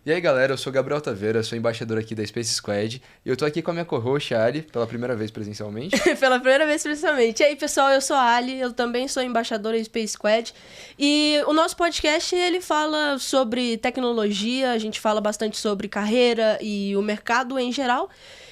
E aí, galera, eu sou Gabriel Taveira, sou embaixador aqui da Space Squad e eu tô aqui com a minha co-host, a Ali, pela primeira vez presencialmente. Pela primeira vez, principalmente. E aí, pessoal, eu sou a Ali, eu também sou embaixadora da Space Squad. E o nosso podcast, ele fala sobre tecnologia, a gente fala bastante sobre carreira e o mercado em geral.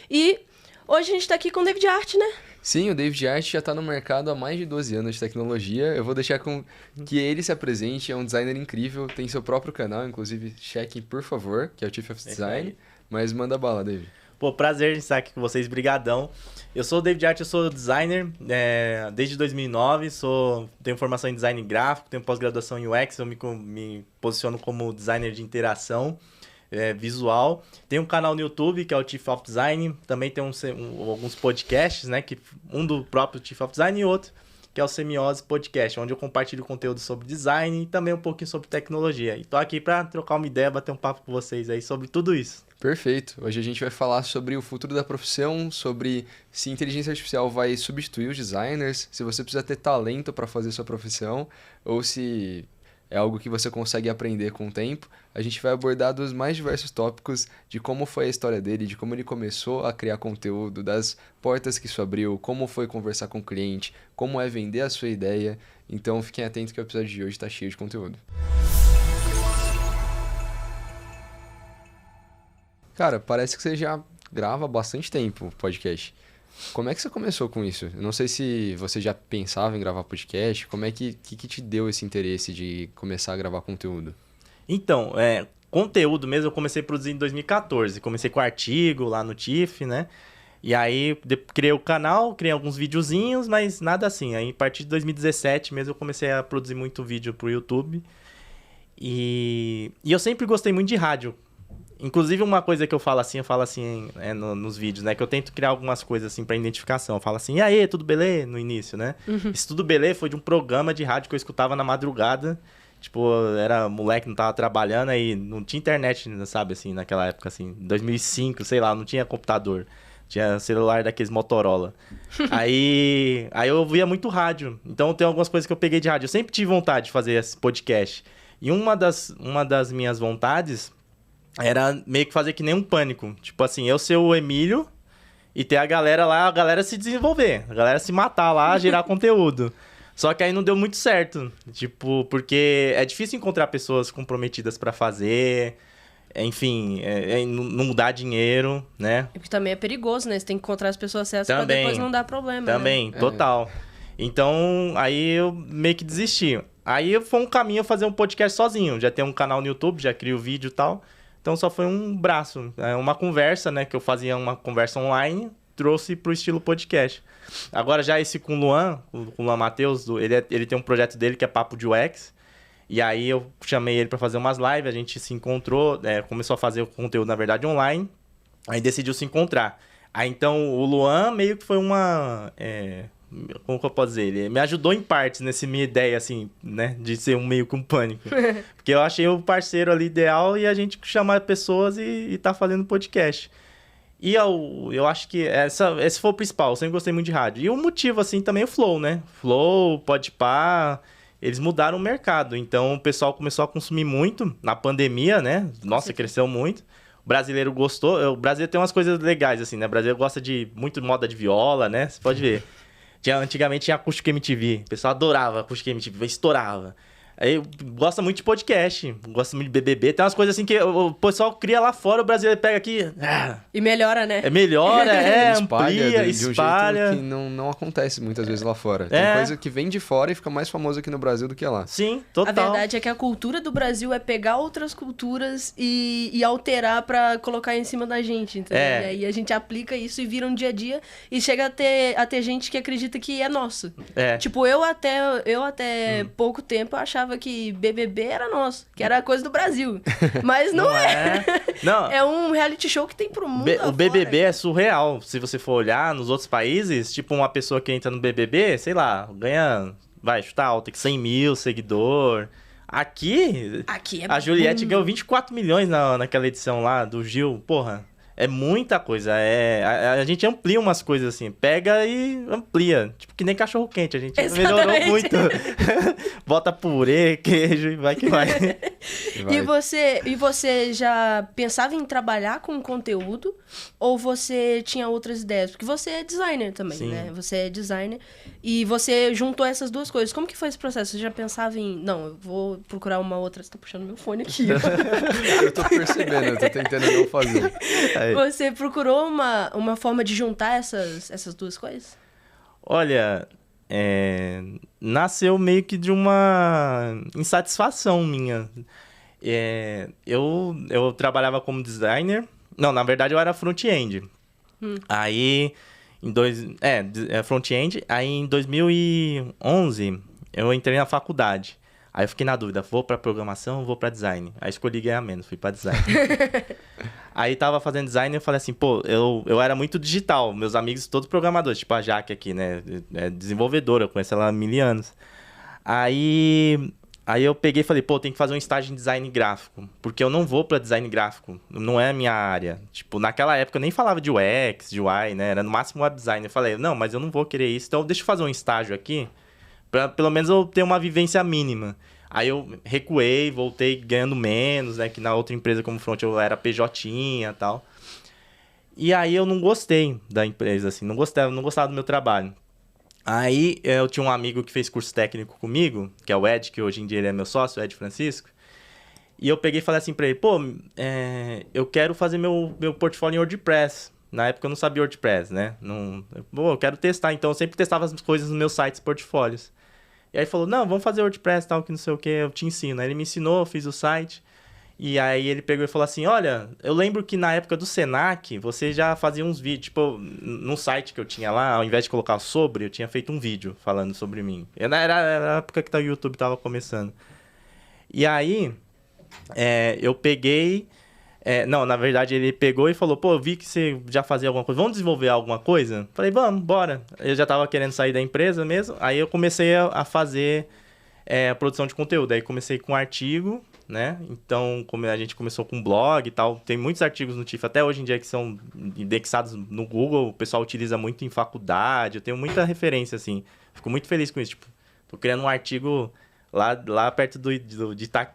E hoje a gente tá aqui com o David Art, né? Sim, o David Art já tá no mercado há mais de 12 anos de tecnologia. Eu vou deixar com que ele se apresente, é um designer incrível, tem seu próprio canal, inclusive chequem por favor, que é o Chief of Design. Mas manda bala, David. Pô, prazer em estar aqui com vocês, brigadão. Eu sou o David Art, eu sou designer desde 2009, tenho formação em design gráfico, tenho pós-graduação em UX, eu me posiciono como designer de interação visual. Tenho um canal no YouTube, que é o Chief of Design, também tem alguns podcasts, né, um do próprio Chief of Design e outro, que é o Semiose Podcast, onde eu compartilho conteúdo sobre design e também um pouquinho sobre tecnologia. E tô aqui para trocar uma ideia, bater um papo com vocês aí sobre tudo isso. Perfeito. Hoje a gente vai falar sobre o futuro da profissão, sobre se inteligência artificial vai substituir os designers, se você precisa ter talento para fazer sua profissão, ou se é algo que você consegue aprender com o tempo. A gente vai abordar dos mais diversos tópicos de como foi a história dele, de como ele começou a criar conteúdo, das portas que isso abriu, como foi conversar com o cliente, como é vender a sua ideia. Então fiquem atentos que o episódio de hoje está cheio de conteúdo. Cara, parece que você já grava há bastante tempo o podcast. Como é que você começou com isso? Eu não sei se você já pensava em gravar podcast. Como é que te deu esse interesse de começar a gravar conteúdo? Então, conteúdo mesmo eu comecei a produzir em 2014. Comecei com artigo lá no TIFF, né? E aí criei o canal, criei alguns videozinhos, mas nada assim. Aí a partir de 2017 mesmo eu comecei a produzir muito vídeo pro YouTube. E eu sempre gostei muito de rádio. Inclusive, uma coisa que eu falo assim nos vídeos, né? Que eu tento criar algumas coisas assim pra identificação. Eu falo assim, e aí, tudo belê? No início, né? Uhum. Esse tudo belê foi de um programa de rádio que eu escutava na madrugada. Tipo, era moleque, não tava trabalhando, aí não tinha internet, sabe, assim, naquela época, assim. 2005, sei lá, não tinha computador. Tinha celular daqueles Motorola. Aí eu ouvia muito rádio. Então, tem algumas coisas que eu peguei de rádio. Eu sempre tive vontade de fazer esse podcast. E uma das minhas vontades era meio que fazer que nem um Pânico. Tipo assim, eu ser o Emílio e ter a galera lá, a galera se desenvolver. A galera se matar lá, gerar conteúdo. Só que aí não deu muito certo. Tipo, porque é difícil encontrar pessoas comprometidas pra fazer. Enfim, não dá dinheiro, né? E porque também é perigoso, né? Você tem que encontrar as pessoas certas pra depois não dar problema, também, né? Total. Então, aí eu meio que desisti. Aí foi um caminho eu fazer um podcast sozinho. Já tenho um canal no YouTube, já crio vídeo e tal. Então só foi um braço, uma conversa, né? Que eu fazia uma conversa online, trouxe pro estilo podcast. Agora já esse com o Luan Matheus, ele tem um projeto dele que é Papo de UX. E aí eu chamei ele para fazer umas lives, a gente se encontrou, começou a fazer o conteúdo, na verdade, online. Aí decidiu se encontrar. Aí então o Luan meio que foi como que eu posso dizer? Ele me ajudou em partes nessa minha ideia, assim, né? De ser meio que um Pânico. Porque eu achei o parceiro ali ideal e a gente chamar pessoas e tá fazendo podcast. E eu acho que esse foi o principal. Eu sempre gostei muito de rádio. E o motivo, assim, também é o Flow, né? Flow, Podpah, eles mudaram o mercado. Então, o pessoal começou a consumir muito na pandemia, né? Nossa, cresceu muito. O brasileiro gostou. O brasileiro tem umas coisas legais, assim, né? O brasileiro gosta de muito moda de viola, né? Você pode ver. Antigamente tinha Acústico MTV. O pessoal adorava Acústico MTV, estourava. Aí gosta muito de podcast, gosta muito de BBB. Tem umas coisas assim que o pessoal cria lá fora, o brasileiro pega aqui... E melhora, né? Melhora, amplia, espalha. De um jeito que não acontece muitas vezes lá fora. Tem coisa que vem de fora e fica mais famosa aqui no Brasil do que lá. Sim, total. A verdade é que a cultura do Brasil é pegar outras culturas e alterar pra colocar em cima da gente, entendeu? E aí a gente aplica isso e vira um dia a dia e chega a ter gente que acredita que é nosso. Tipo, eu até pouco tempo achava que BBB era nosso, que era coisa do Brasil. Mas não é. Não. É um reality show que tem pro mundo O BBB é surreal. Se você for olhar nos outros países, tipo uma pessoa que entra no BBB, sei lá, ganha, vai chutar alto, 100 mil seguidor. Aqui é a Juliette ganhou 24 milhões naquela edição lá do Gil. Porra, É muita coisa. A gente amplia umas coisas assim. Pega e amplia. Tipo, que nem cachorro-quente. A gente melhorou muito. Bota purê, queijo e vai que vai. E você já pensava em trabalhar com conteúdo? Ou você tinha outras ideias? Porque você é designer também, Sim. né? Você é designer. E você juntou essas duas coisas. Como que foi esse processo? Você já pensava em... Não, eu vou procurar uma outra... Você tá puxando meu fone aqui. Eu tô percebendo, eu tô tentando não fazer. Você procurou uma forma de juntar essas duas coisas? Olha, nasceu meio que de uma insatisfação minha. Eu trabalhava como designer. Não, na verdade eu era front-end. Aí, front-end. Aí em 2011 eu entrei na faculdade. Aí eu fiquei na dúvida, vou pra programação ou vou pra design? Aí escolhi ganhar menos, fui pra design. Aí tava fazendo design e eu falei assim, pô, eu era muito digital. Meus amigos todos programadores, tipo a Jaque aqui, né? É desenvolvedora, eu conheço ela há 1000 anos. Aí eu peguei e falei, pô, tem que fazer um estágio em design gráfico. Porque eu não vou pra design gráfico, não é a minha área. Tipo, naquela época eu nem falava de UX, de UI, né? Era no máximo web design. Eu falei, não, mas eu não vou querer isso, então deixa eu fazer um estágio aqui. Pra pelo menos eu ter uma vivência mínima. Aí eu recuei, voltei ganhando menos, né? Que na outra empresa como front eu era PJ e tal. E aí eu não gostei da empresa, assim. Não gostava do meu trabalho. Aí eu tinha um amigo que fez curso técnico comigo, que é o Ed, que hoje em dia ele é meu sócio, o Ed Francisco. E eu peguei e falei assim pra ele, pô, eu quero fazer meu portfólio em WordPress. Na época eu não sabia WordPress, né? Eu quero testar. Então eu sempre testava as coisas nos meus sites, portfólios. E aí ele falou, não, vamos fazer WordPress, tal, que não sei o que, eu te ensino. Aí ele me ensinou, eu fiz o site. E aí ele pegou e falou assim, olha, eu lembro que na época do Senac, você já fazia uns vídeos, tipo, num site que eu tinha lá, ao invés de colocar sobre, eu tinha feito um vídeo falando sobre mim. Era a época que o YouTube tava começando. E aí, eu peguei... não, na verdade ele pegou e falou, pô, eu vi que você já fazia alguma coisa, vamos desenvolver alguma coisa? Falei, vamos, bora. Eu já tava querendo sair da empresa mesmo, aí eu comecei a fazer a produção de conteúdo. Aí comecei com artigo, né? Então, como a gente começou com blog e tal, tem muitos artigos no TIFF até hoje em dia que são indexados no Google, o pessoal utiliza muito em faculdade, eu tenho muita referência, assim. Fico muito feliz com isso, tipo, tô criando um artigo lá perto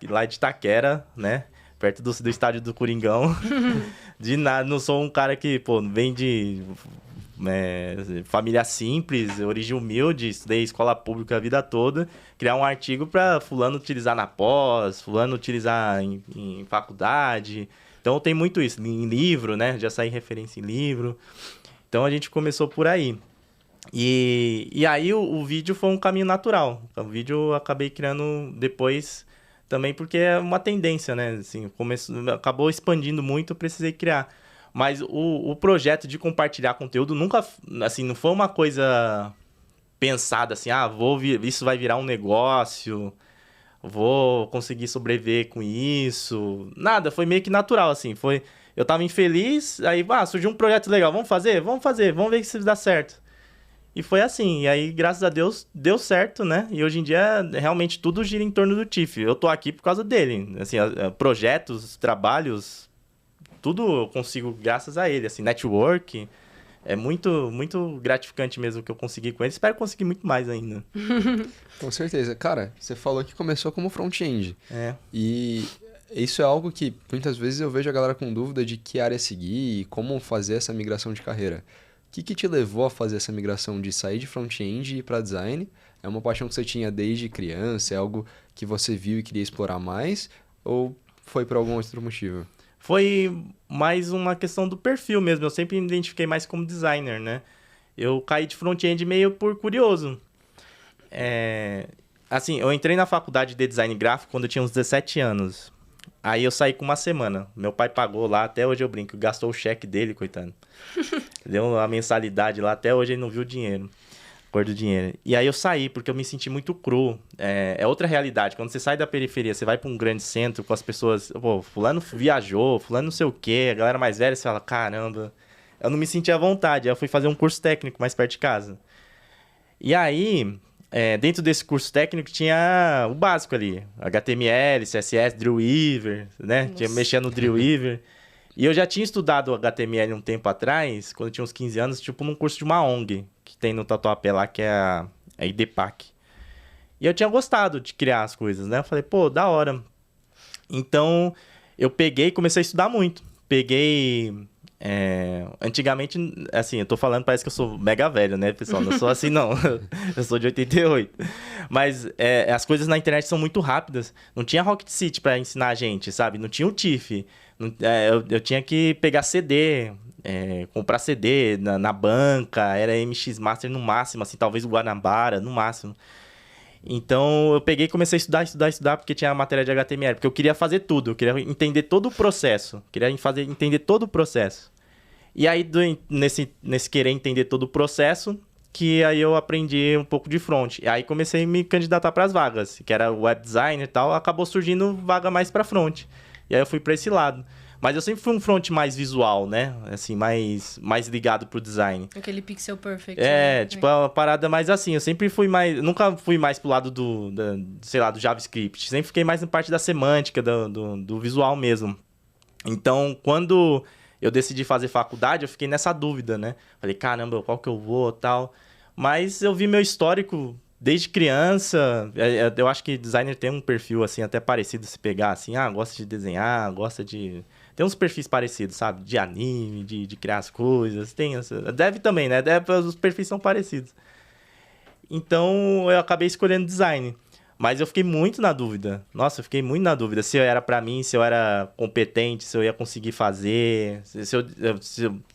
lá de Itaquera, né? Perto do estádio do Coringão. De nada, não sou um cara que, pô, vem de família simples, origem humilde, estudei escola pública a vida toda. Criar um artigo para fulano utilizar na pós, fulano utilizar em faculdade. Então tem muito isso, em livro, né? Já saí referência em livro. Então a gente começou por aí. E aí o vídeo foi um caminho natural. O vídeo eu acabei criando depois... Também porque é uma tendência, né? Assim, acabou expandindo muito, eu precisei criar. Mas o projeto de compartilhar conteúdo nunca... Assim, não foi uma coisa pensada assim... isso vai virar um negócio... Vou conseguir sobreviver com isso... Nada, foi meio que natural, assim. Eu tava infeliz, aí surgiu um projeto legal. Vamos fazer, vamos ver se dá certo. E foi assim, e aí, graças a Deus, deu certo, né? E hoje em dia, realmente, tudo gira em torno do TIFF. Eu tô aqui por causa dele. Assim, projetos, trabalhos, tudo eu consigo graças a ele. Assim, network, é muito, muito gratificante mesmo que eu consegui com ele. Espero conseguir muito mais ainda. Com certeza. Cara, você falou que começou como front-end. E isso é algo que, muitas vezes, eu vejo a galera com dúvida de que área seguir e como fazer essa migração de carreira. O que te levou a fazer essa migração de sair de front-end e ir para design? É uma paixão que você tinha desde criança? É algo que você viu e queria explorar mais? Ou foi por algum outro motivo? Foi mais uma questão do perfil mesmo. Eu sempre me identifiquei mais como designer, né? Eu caí de front-end meio por curioso. Assim, eu entrei na faculdade de design gráfico quando eu tinha uns 17 anos. Aí eu saí com uma semana. Meu pai pagou lá, até hoje eu brinco, gastou o cheque dele, coitado. Deu a mensalidade lá, até hoje ele não viu o dinheiro. Cor do dinheiro. E aí eu saí, porque eu me senti muito cru. É outra realidade. Quando você sai da periferia, você vai pra um grande centro com as pessoas... Pô, fulano viajou, fulano não sei o quê, a galera mais velha, você fala, caramba... Eu não me senti à vontade. Aí eu fui fazer um curso técnico mais perto de casa. E aí... dentro desse curso técnico tinha o básico ali. HTML, CSS, Dreamweaver, né? Tinha mexendo no Dreamweaver. E eu já tinha estudado HTML um tempo atrás, quando eu tinha uns 15 anos, tipo num curso de uma ONG, que tem no Tatuapé lá, que é a IDPAC. E eu tinha gostado de criar as coisas, né? Eu falei, pô, da hora. Então, eu peguei e comecei a estudar muito. Antigamente, assim, eu tô falando, parece que eu sou mega velho, né, pessoal? Não sou assim, não. Eu sou de 88. Mas as coisas na internet são muito rápidas. Não tinha Rocket City pra ensinar a gente, sabe? Não tinha o TIFF. Eu tinha que pegar CD, comprar CD na banca, era MX Master no máximo, assim, talvez o Guanabara no máximo. Então, eu peguei e comecei a estudar, porque tinha a matéria de HTML. Porque eu queria fazer tudo, eu queria entender todo o processo. Entender todo o processo. E aí, nesse querer entender todo o processo, que aí eu aprendi um pouco de front. E aí, comecei a me candidatar para as vagas, que era web design e tal. Acabou surgindo vaga mais para front. E aí, eu fui para esse lado. Mas eu sempre fui um front mais visual, né? Assim, mais ligado pro design. Aquele pixel perfect. Tipo, uma parada mais assim. Eu sempre fui mais... Nunca fui mais pro lado do JavaScript. Sempre fiquei mais na parte da semântica, do visual mesmo. Então, quando eu decidi fazer faculdade, eu fiquei nessa dúvida, né? Falei, caramba, qual que eu vou e tal. Mas eu vi meu histórico desde criança. Eu acho que designer tem um perfil, assim, até parecido se pegar, assim. Gosta de desenhar, gosta de... Tem uns perfis parecidos, sabe? De anime, de criar as coisas. Deve também, né? Os perfis são parecidos. Então, eu acabei escolhendo design. Mas eu fiquei muito na dúvida. Nossa, eu fiquei muito na dúvida. Se era pra mim, se eu era competente, se eu ia conseguir fazer.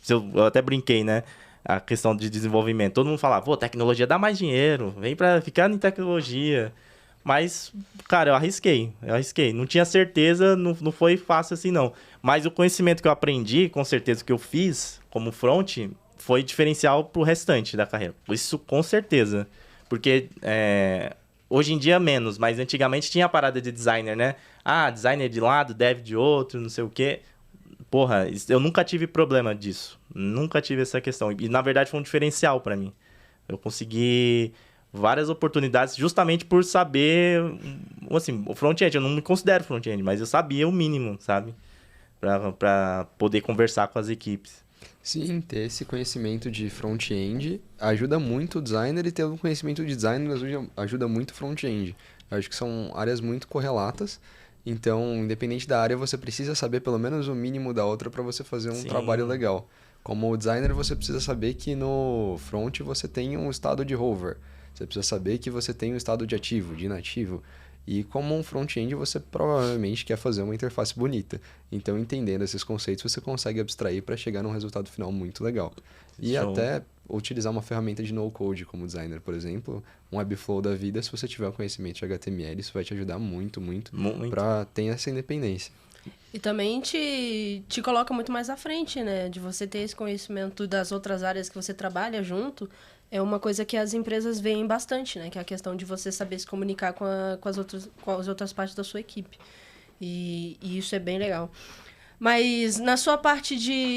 Eu até brinquei, né? A questão de desenvolvimento. Todo mundo falava, pô, tecnologia dá mais dinheiro. Vem pra ficar em tecnologia. Mas, cara, eu arrisquei. Não tinha certeza, não foi fácil assim, não. Mas o conhecimento que eu aprendi, com certeza que eu fiz como front, foi diferencial pro restante da carreira. Isso com certeza. Porque hoje em dia menos, mas antigamente tinha a parada de designer, né? Designer de lado, dev de outro, não sei o quê. Porra, eu nunca tive problema disso. Nunca tive essa questão. E, na verdade, foi um diferencial pra mim. Eu consegui várias oportunidades justamente por saber... Assim, o front-end, eu não me considero front-end, mas eu sabia o mínimo, sabe? Pra poder conversar com as equipes. Sim, ter esse conhecimento de front-end ajuda muito o designer e ter um conhecimento de designer ajuda muito o front-end. Eu acho que são áreas muito correlatas, então, independente da área, você precisa saber pelo menos o mínimo da outra para você fazer um trabalho legal. Como designer, você precisa saber que no front você tem um estado de hover. Você precisa saber que você tem um estado de ativo, de inativo. E como um front-end, você provavelmente quer fazer uma interface bonita. Então, entendendo esses conceitos, você consegue abstrair para chegar num resultado final muito legal. E até utilizar uma ferramenta de no-code como designer, por exemplo, um Webflow da vida, se você tiver um conhecimento de HTML, isso vai te ajudar muito para ter essa independência. E também te coloca muito mais à frente, né? De você ter esse conhecimento das outras áreas que você trabalha junto. É uma coisa que as empresas veem bastante, né? Que é a questão de você saber se comunicar com as outras partes da sua equipe. E isso é bem legal. Mas na sua parte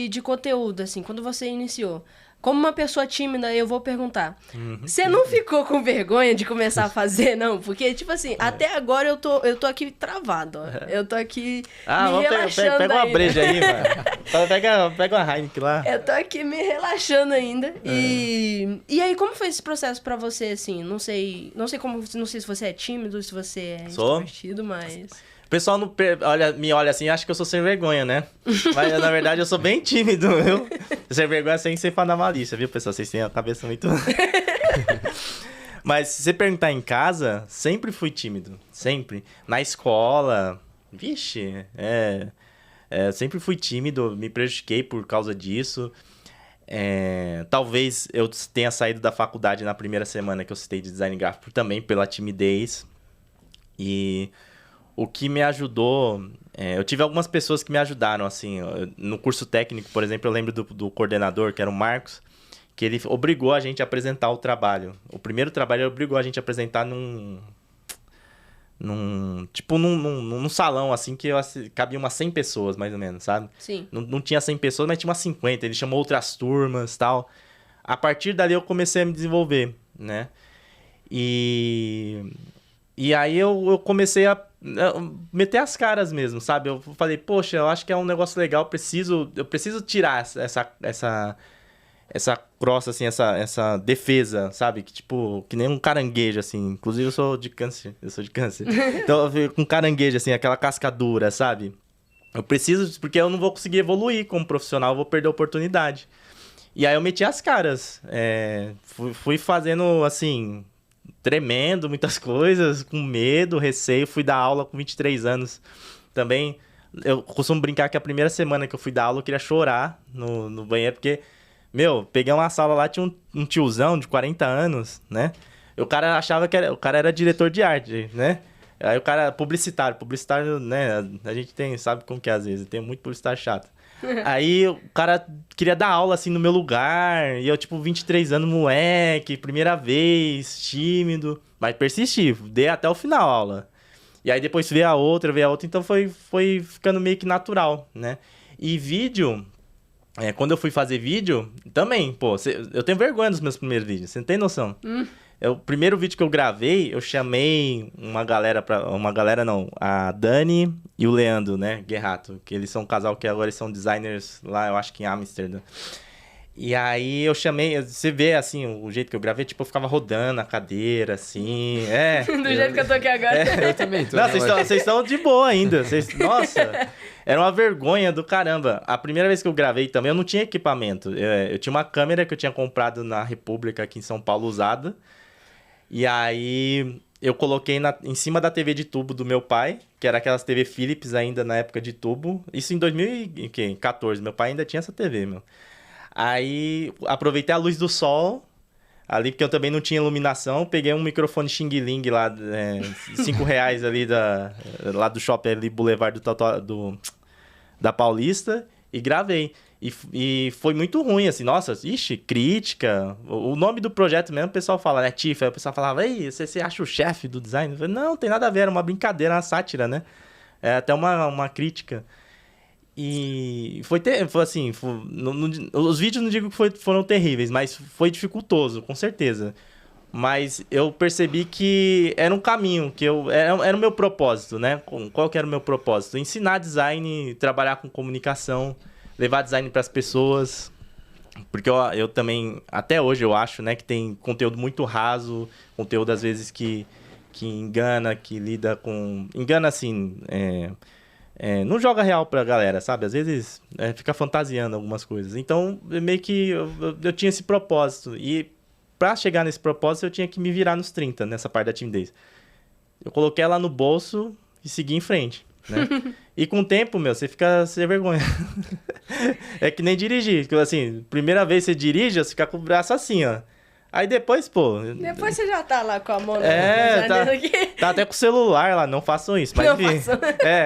de conteúdo, assim, quando você iniciou, como uma pessoa tímida, eu vou perguntar. Você não ficou com vergonha de começar a fazer, não? Porque, tipo assim, até agora eu tô aqui travado, ó. Eu tô aqui me relaxando pega uma breja aí, mano. Pega uma Heineken lá. Eu tô aqui me relaxando ainda. E aí, como foi esse processo pra você, assim? Não sei se você é tímido, se você é extrovertido, mas... O pessoal me olha assim, acha que eu sou sem vergonha, né? Mas, na verdade, eu sou bem tímido, viu? Sem vergonha sem ser fã da malícia, viu, pessoal? Vocês têm a cabeça muito... Mas, se você perguntar em casa, sempre fui tímido. Sempre. Na escola, vixe, sempre fui tímido, me prejudiquei por causa disso. Talvez eu tenha saído da faculdade na primeira semana que eu citei de design gráfico também pela timidez. E... O que me ajudou... eu tive algumas pessoas que me ajudaram, assim. No curso técnico, por exemplo, eu lembro do coordenador, que era o Marcos, que ele obrigou a gente a apresentar o trabalho. O primeiro trabalho ele obrigou a gente a apresentar num salão, assim, que cabia umas 100 pessoas, mais ou menos, sabe? Sim. Não tinha 100 pessoas, mas tinha umas 50. Ele chamou outras turmas e tal. A partir dali eu comecei a me desenvolver, né? E aí eu comecei a meter as caras mesmo, sabe? Eu falei, poxa, eu acho que é um negócio legal, eu preciso tirar essa crosta, assim, essa defesa, sabe? Que tipo, que nem um caranguejo, assim. Inclusive eu sou de câncer. Então eu fico com caranguejo, assim, aquela casca dura, sabe? Eu preciso, porque eu não vou conseguir evoluir como profissional, eu vou perder a oportunidade. E aí eu meti as caras. Fui fazendo, assim, tremendo muitas coisas, com medo, receio. Fui dar aula com 23 anos também. Eu costumo brincar que a primeira semana que eu fui dar aula eu queria chorar no banheiro, porque... Meu, peguei uma sala lá, tinha um tiozão de 40 anos, né? E o cara achava que o cara era diretor de arte, né? Aí o cara, publicitário, né? A gente sabe como que é às vezes, tem muito publicitário chato. Aí o cara queria dar aula, assim, no meu lugar, e eu, tipo, 23 anos, moleque, primeira vez, tímido, mas persisti, dei até o final a aula. E aí depois veio a outra, então foi ficando meio que natural, né? E vídeo... quando eu fui fazer vídeo, também, pô, eu tenho vergonha dos meus primeiros vídeos, você não tem noção? O primeiro vídeo que eu gravei, eu chamei a Dani e o Leandro, né, Guerrato, que eles são um casal que agora eles são designers lá, eu acho que em Amsterdã. E aí eu chamei, você vê, assim, o jeito que eu gravei, tipo, eu ficava rodando a cadeira, assim, Do jeito que eu tô aqui agora. Eu também tô. Não, vocês estão de boa ainda, nossa, era uma vergonha do caramba. A primeira vez que eu gravei também, eu não tinha equipamento, eu tinha uma câmera que eu tinha comprado na República aqui em São Paulo, usada, e aí eu coloquei em cima da TV de tubo do meu pai, que era aquelas TV Philips ainda na época de tubo, isso em 2014, meu pai ainda tinha essa TV, meu. Aí, aproveitei a luz do sol, ali porque eu também não tinha iluminação, peguei um microfone Xing Ling lá, R$5 ali lá do shopping ali, Boulevard da Paulista, e gravei. E foi muito ruim, assim, nossa, ixi, crítica. O nome do projeto mesmo, o pessoal fala, né, Tiff, aí o pessoal falava, ei, você acha o chefe do design? Eu falei, não tem nada a ver, era uma brincadeira, uma sátira, né? É até uma crítica. E foi assim, os vídeos não digo que foram terríveis, mas foi dificultoso, com certeza. Mas eu percebi que era um caminho, era o meu propósito, né? Qual que era o meu propósito? Ensinar design, trabalhar com comunicação, levar design para as pessoas. Porque eu também, até hoje eu acho, né, que tem conteúdo muito raso, conteúdo às vezes que engana, que lida com... Engana assim... não joga real pra galera, sabe? Às vezes fica fantasiando algumas coisas. Então, meio que eu tinha esse propósito. E pra chegar nesse propósito, eu tinha que me virar nos 30, nessa parte da timidez. Eu coloquei ela no bolso e segui em frente, né? E com o tempo, meu, você fica sem vergonha. É que nem dirigir. Assim, primeira vez que você dirige, você fica com o braço assim, ó. Aí depois, pô... Depois você já tá lá com a mão na janela aqui. Tá até com o celular lá, não façam isso. Mas, enfim,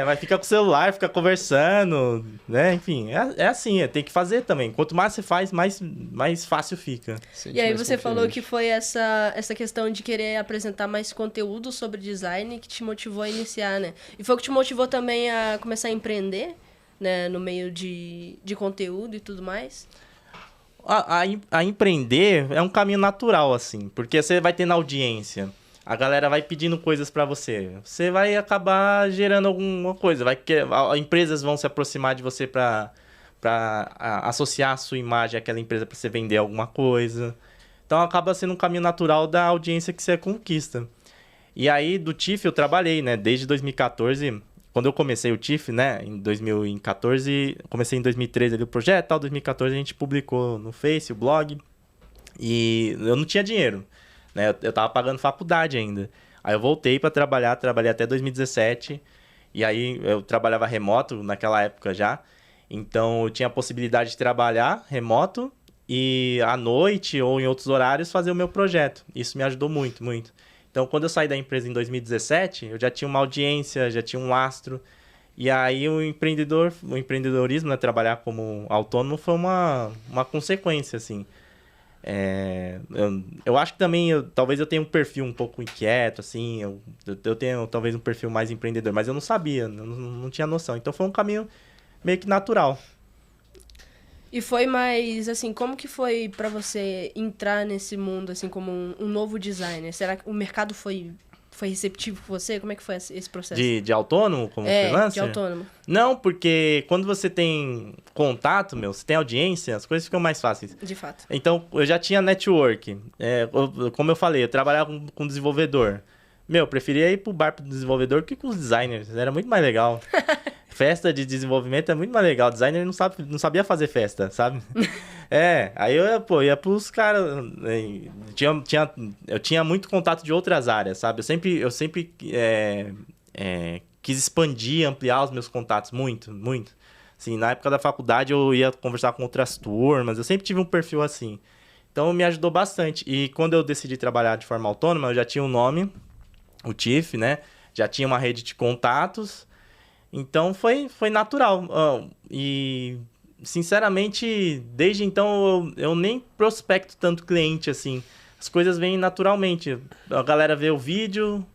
mas fica com o celular, fica conversando, né? Enfim, é assim, tem que fazer também. Quanto mais você faz, mais fácil fica. E aí você falou que foi essa questão de querer apresentar mais conteúdo sobre design que te motivou a iniciar, né? E foi o que te motivou também a começar a empreender, né? No meio de conteúdo e tudo mais? A empreender é um caminho natural, assim, porque você vai tendo audiência, a galera vai pedindo coisas pra você, você vai acabar gerando alguma coisa, empresas vão se aproximar de você pra associar a sua imagem àquela empresa pra você vender alguma coisa. Então acaba sendo um caminho natural da audiência que você conquista. E aí do TIFF eu trabalhei, né, desde 2014... Quando eu comecei o TIFF, né, em 2014, comecei em 2013 ali o projeto, tal, 2014 a gente publicou no Face, o blog, e eu não tinha dinheiro, né, eu tava pagando faculdade ainda. Aí eu voltei para trabalhei até 2017, e aí eu trabalhava remoto naquela época já, então eu tinha a possibilidade de trabalhar remoto e à noite ou em outros horários fazer o meu projeto. Isso me ajudou muito, muito. Então, quando eu saí da empresa em 2017, eu já tinha uma audiência, já tinha um lastro. E aí, o empreendedorismo, né, trabalhar como autônomo, foi uma consequência, assim. Eu acho que também, talvez eu tenha um perfil um pouco inquieto, assim. Eu tenho, talvez, um perfil mais empreendedor. Mas eu não sabia, não tinha noção. Então, foi um caminho meio que natural. E foi mais, assim, como que foi pra você entrar nesse mundo, assim, como um novo designer? Será que o mercado foi foi receptivo com você? Como é que foi esse processo? De autônomo, como freelancer? De autônomo. Não, porque quando você tem contato, você tem audiência, as coisas ficam mais fáceis. De fato. Então, eu já tinha network. Como eu falei, eu trabalhava com desenvolvedor. Eu preferia ir pro bar pro desenvolvedor que com os designers. Era muito mais legal. Festa de desenvolvimento é muito mais legal. Designer não sabia fazer festa, sabe? Aí eu ia pros caras. Eu tinha muito contato de outras áreas, sabe? Eu sempre quis expandir, ampliar os meus contatos muito, muito. Assim, na época da faculdade eu ia conversar com outras turmas, eu sempre tive um perfil assim. Então me ajudou bastante. E quando eu decidi trabalhar de forma autônoma, eu já tinha um nome, o TIFF, né? Já tinha uma rede de contatos. Então foi natural. E sinceramente, desde então eu nem prospecto tanto cliente assim. As coisas vêm naturalmente. A galera vê o vídeo,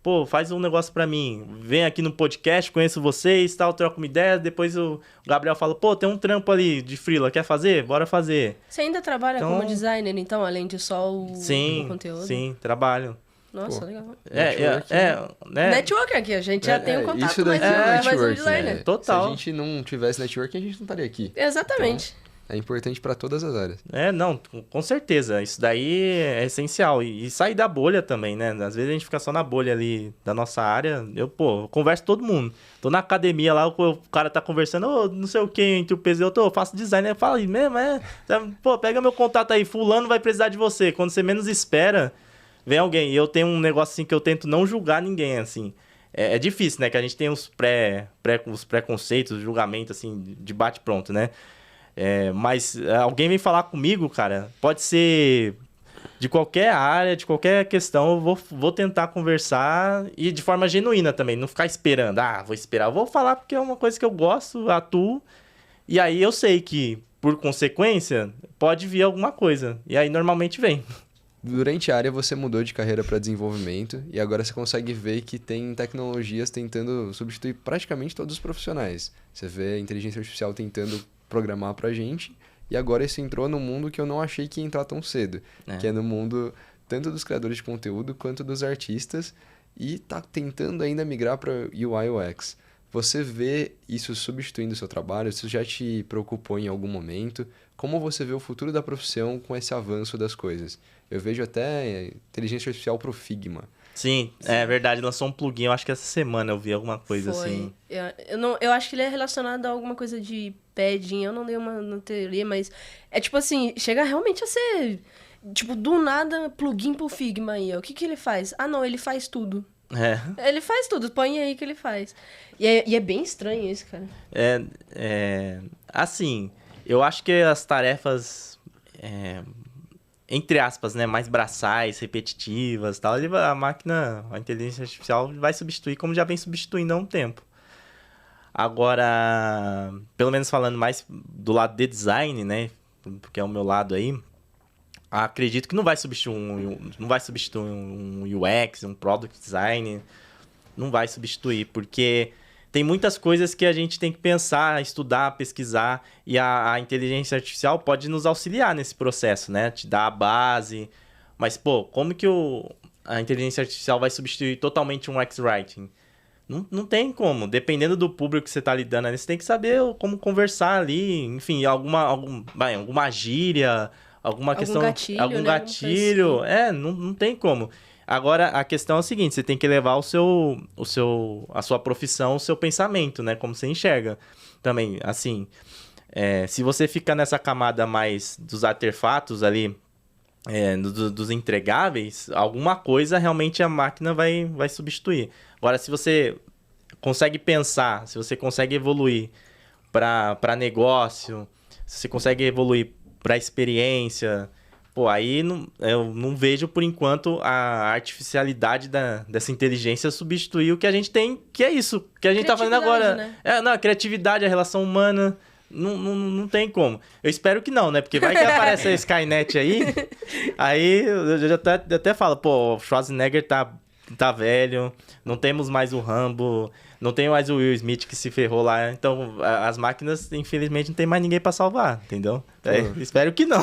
pô, faz um negócio pra mim. Vem aqui no podcast, conheço vocês, tal, troco uma ideia. Depois o Gabriel fala, pô, tem um trampo ali de freela, quer fazer? Bora fazer. Você ainda trabalha como designer, então, além de só o conteúdo? Sim, trabalho. Nossa, legal. Network aqui, a gente já tem um contato, isso daqui mas o designer. Total. Se a gente não tivesse network, a gente não estaria aqui. Exatamente. Então, é importante para todas as áreas. Não, com certeza. Isso daí é essencial. E sair da bolha também, né? Às vezes a gente fica só na bolha ali da nossa área. Eu converso com todo mundo. Tô na academia lá, o cara tá conversando, não sei o que, entre o PZ, eu faço design. Eu falo, mesmo, Pô, pega meu contato aí, fulano vai precisar de você. Quando você menos espera, vem alguém. E eu tenho um negócio assim que eu tento não julgar ninguém, assim. É difícil, né? Que a gente tem os preconceitos, julgamento, assim, de bate-pronto, né? Mas alguém vem falar comigo, cara, pode ser de qualquer área, de qualquer questão, eu vou tentar conversar e de forma genuína também, não ficar esperando, vou esperar, eu vou falar porque é uma coisa que eu gosto, atuo, e aí eu sei que, por consequência, pode vir alguma coisa, e aí normalmente vem. Durante a área você mudou de carreira para desenvolvimento e agora você consegue ver que tem tecnologias tentando substituir praticamente todos os profissionais. Você vê a inteligência artificial tentando programar pra gente, e agora isso entrou num mundo que eu não achei que ia entrar tão cedo, que é no mundo tanto dos criadores de conteúdo quanto dos artistas, e tá tentando ainda migrar para UI UX. Você vê isso substituindo o seu trabalho? Isso já te preocupou em algum momento? Como você vê o futuro da profissão com esse avanço das coisas? Eu vejo até inteligência artificial pro Figma. Sim, é verdade, lançou um plugin, eu acho que essa semana eu vi alguma coisa assim. Eu acho que ele é relacionado a alguma coisa de padding, eu não dei uma teoria, mas é tipo assim, chega realmente a ser, tipo, do nada, plugin pro Figma aí, ó. O que ele faz? Não, ele faz tudo. Ele faz tudo, põe aí que ele faz. E é bem estranho isso, cara. Assim, eu acho que as tarefas... entre aspas, né, mais braçais, repetitivas e tal, a inteligência artificial vai substituir, como já vem substituindo há um tempo. Agora, pelo menos falando mais do lado de design, né, porque é o meu lado aí, acredito que não vai substituir um UX, um product design, não vai substituir, porque tem muitas coisas que a gente tem que pensar, estudar, pesquisar, e a inteligência artificial pode nos auxiliar nesse processo, né? Te dar a base. Mas, como que a inteligência artificial vai substituir totalmente um UX-Writing? Não tem como. Dependendo do público que você está lidando ali, você tem que saber como conversar ali, enfim, alguma gíria, alguma questão... Algum gatilho. Não tem como. Agora, a questão é o seguinte, você tem que levar a sua profissão, o seu pensamento, né? Como você enxerga. Também, assim, se você fica nessa camada mais dos artefatos ali, dos entregáveis, alguma coisa realmente a máquina vai substituir. Agora, se você consegue pensar, se você consegue evoluir para negócio, se você consegue evoluir para experiência... aí eu não vejo, por enquanto, a artificialidade dessa inteligência substituir o que a gente tem, que é isso, que a gente tá fazendo agora. Né? A criatividade, a relação humana, não tem como. Eu espero que não, né? Porque vai que aparece a Skynet aí eu já até falo, o Schwarzenegger tá tá velho, não temos mais o Rambo, não tem mais o Will Smith que se ferrou lá. Então, as máquinas, infelizmente, não tem mais ninguém pra salvar, entendeu? Espero que não.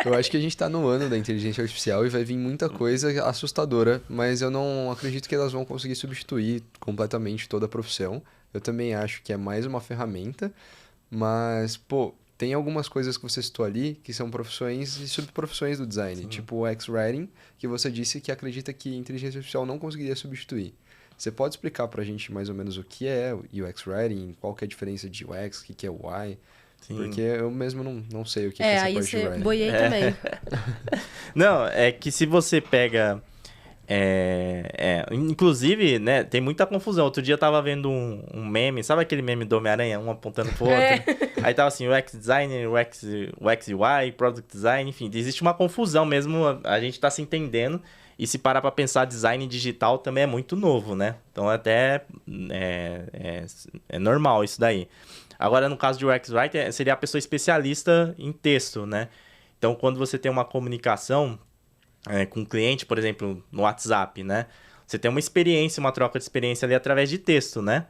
Eu acho que a gente tá no ano da inteligência artificial e vai vir muita coisa assustadora, mas eu não acredito que elas vão conseguir substituir completamente toda a profissão. Eu também acho que é mais uma ferramenta, mas, pô, tem algumas coisas que você citou ali que são profissões e subprofissões do design, tipo o UX-Writing, que você disse que acredita que a inteligência artificial não conseguiria substituir. Você pode explicar pra gente mais ou menos o que é o UX-Writing, qual que é a diferença de UX, o que é UI? Sim. Porque eu mesmo não sei o que é essa parte de writing. Boiei também. Não, é que se você pega... inclusive, né, tem muita confusão. Outro dia eu tava vendo um meme, sabe aquele meme do Homem-Aranha, um apontando pro outro? Aí tava assim, UX Designer, UX UI, Product Design, enfim, existe uma confusão mesmo, a gente tá se entendendo. E se parar pra pensar, design digital também é muito novo, né? Então até é normal isso daí. Agora, no caso de UX Writer, seria a pessoa especialista em texto, né? Então, quando você tem uma comunicação com o cliente, por exemplo, no WhatsApp, né? Você tem uma experiência, uma troca de experiência ali através de texto, né?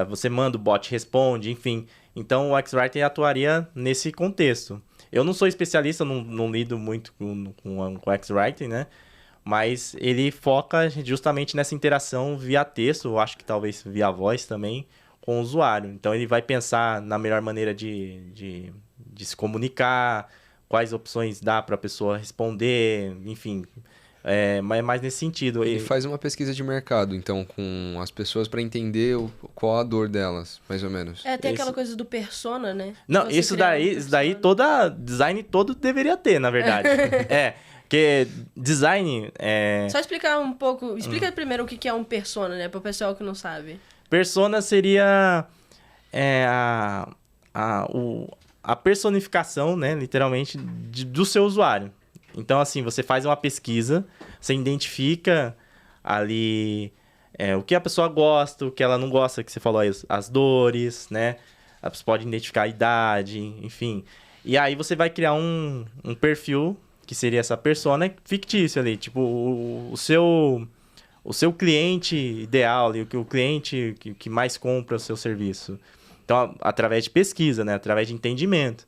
Você manda, o bot responde, enfim. Então, o UX Writer atuaria nesse contexto. Eu não sou especialista, não lido muito com o UX Writing, né? Mas ele foca justamente nessa interação via texto, eu acho que talvez via voz também, com o usuário. Então, ele vai pensar na melhor maneira de se comunicar, quais opções dá para a pessoa responder, enfim, mas mais nesse sentido. Ele faz uma pesquisa de mercado, então, com as pessoas para entender qual a dor delas, mais ou menos. Tem aquela coisa do persona, né? Não, isso daí toda design todo deveria ter, na verdade. Porque design Só explicar um pouco... Explica primeiro o que é um persona, né? Para o pessoal que não sabe. Persona seria a personificação, né? Literalmente, do seu usuário. Então, assim, você faz uma pesquisa, você identifica ali o que a pessoa gosta, o que ela não gosta, que você falou aí, as dores, né? Você pode identificar a idade, enfim. E aí você vai criar um perfil... que seria essa persona fictícia ali, tipo, o seu cliente ideal ali, o cliente que mais compra o seu serviço. Então, através de pesquisa, né? Através de entendimento.